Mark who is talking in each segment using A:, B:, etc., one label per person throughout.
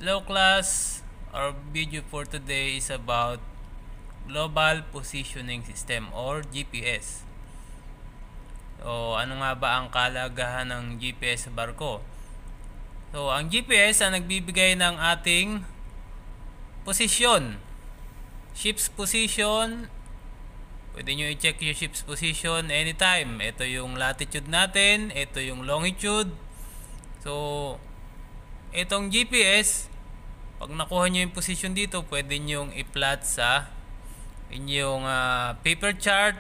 A: Hello class, our video for today is about Global Positioning System or GPS. So ano nga ba ang kalagahan ng GPS sa barko? So ang GPS ang nagbibigay ng ating posisyon, ship's position. Pwede nyo i-check yung ship's position anytime. Ito yung latitude natin, ito yung longitude. So itong GPS, pag nakuha nyo yung position dito, pwede nyo i-plot sa inyong paper chart,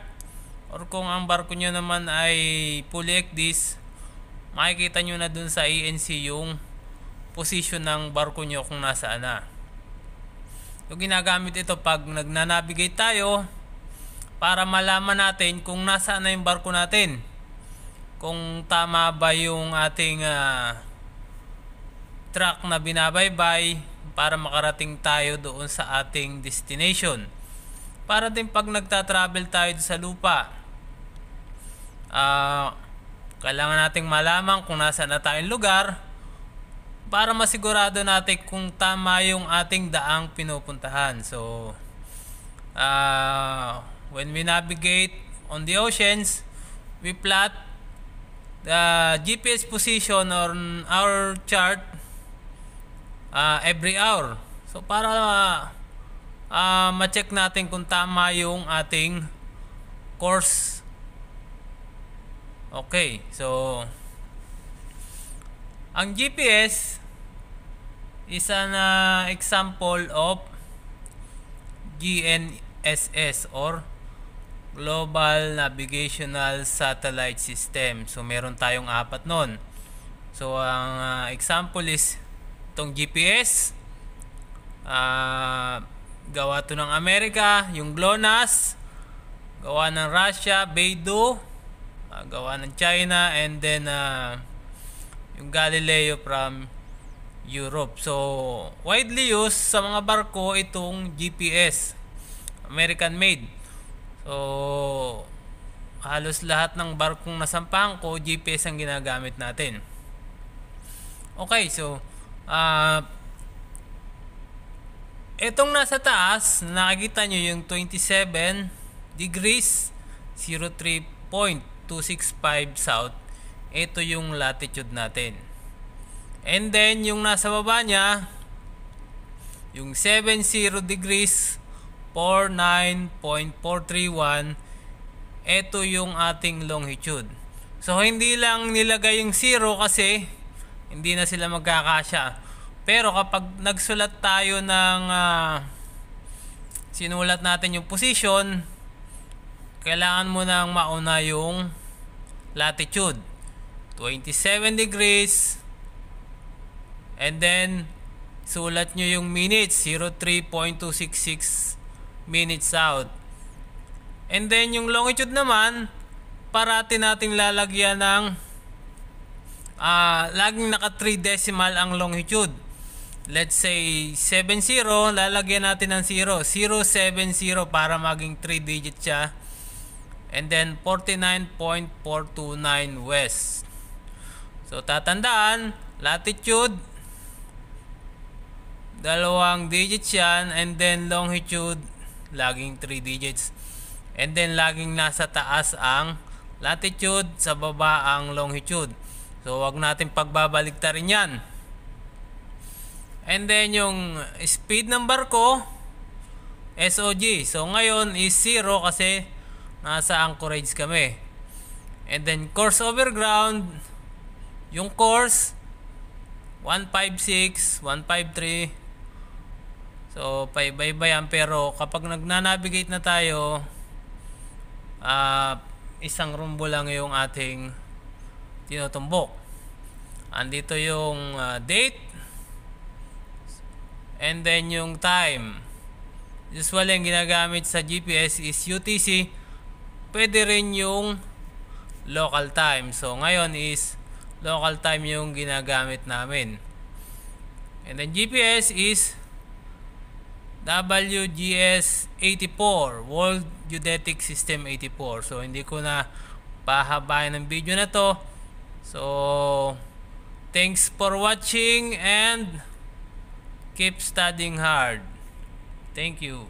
A: or kung ang barko nyo naman ay fully ekdis, makikita nyo na dun sa ENC yung position ng barko nyo kung nasaan na. So ginagamit ito pag nagnanavigate tayo para malaman natin kung nasaan na yung barko natin, kung tama ba yung ating track na binabaybay para makarating tayo doon sa ating destination. Para din pag nagta-travel tayo sa lupa, kailangan nating malaman kung nasaan na tayong lugar para masigurado natin kung tama yung ating daang pinupuntahan. So when we navigate on the oceans, we plot the GPS position on our chart every hour. So para ma-check natin kung tama yung ating course. Okay, so ang GPS is an example of GNSS or Global Navigational Satellite System. So meron tayong apat nun. So ang example is itong GPS, gawa to ng Amerika, yung GLONASS, gawa ng Russia, Beidou, gawa ng China, and then yung Galileo from Europe. So widely used sa mga barko itong GPS, American made. So halos lahat ng barkong nasampahan ko, GPS ang ginagamit natin. Okay, so itong nasa taas, nakikita nyo yung 27 degrees 03.265 south. Ito yung latitude natin. And then yung nasa baba nya, yung 70 degrees 49.431, ito yung ating longitude. So hindi lang nilagay yung 0 kasi hindi na sila magkakasya. Pero kapag nagsulat tayo ng sinulat natin yung position, kailangan mo nang mauna yung latitude, 27 degrees, and then sulat nyo yung minutes, 03.266 minutes south. And then yung longitude naman, parati nating lalagyan ng laging naka 3 decimal ang longitude. Let's say 70, lalagyan natin ng 0, 070 para maging 3 digit siya. And then 49.429 west. So tatandaan, latitude, 2 digits yan, and then longitude, laging 3 digits. And then laging nasa taas ang latitude, sa baba ang longitude. So wag natin pagbabaliktarin yan. And then yung speed ng barko, SOG. So ngayon is 0 kasi nasa anchorage kami. And then course over ground, yung course 156, 153. So paiba-iba, pero kapag nagnanavigate na tayo, isang rumbo lang yung ating tinutumbok. Andito yung date, and then yung time. Usually ang ginagamit sa GPS is UTC. Pwede rin yung local time. So ngayon is local time yung ginagamit namin. And then GPS is WGS 84, World Geodetic System 84. So hindi ko na pahabayan ng video na to. So thanks for watching and Keep studying hard. Thank you.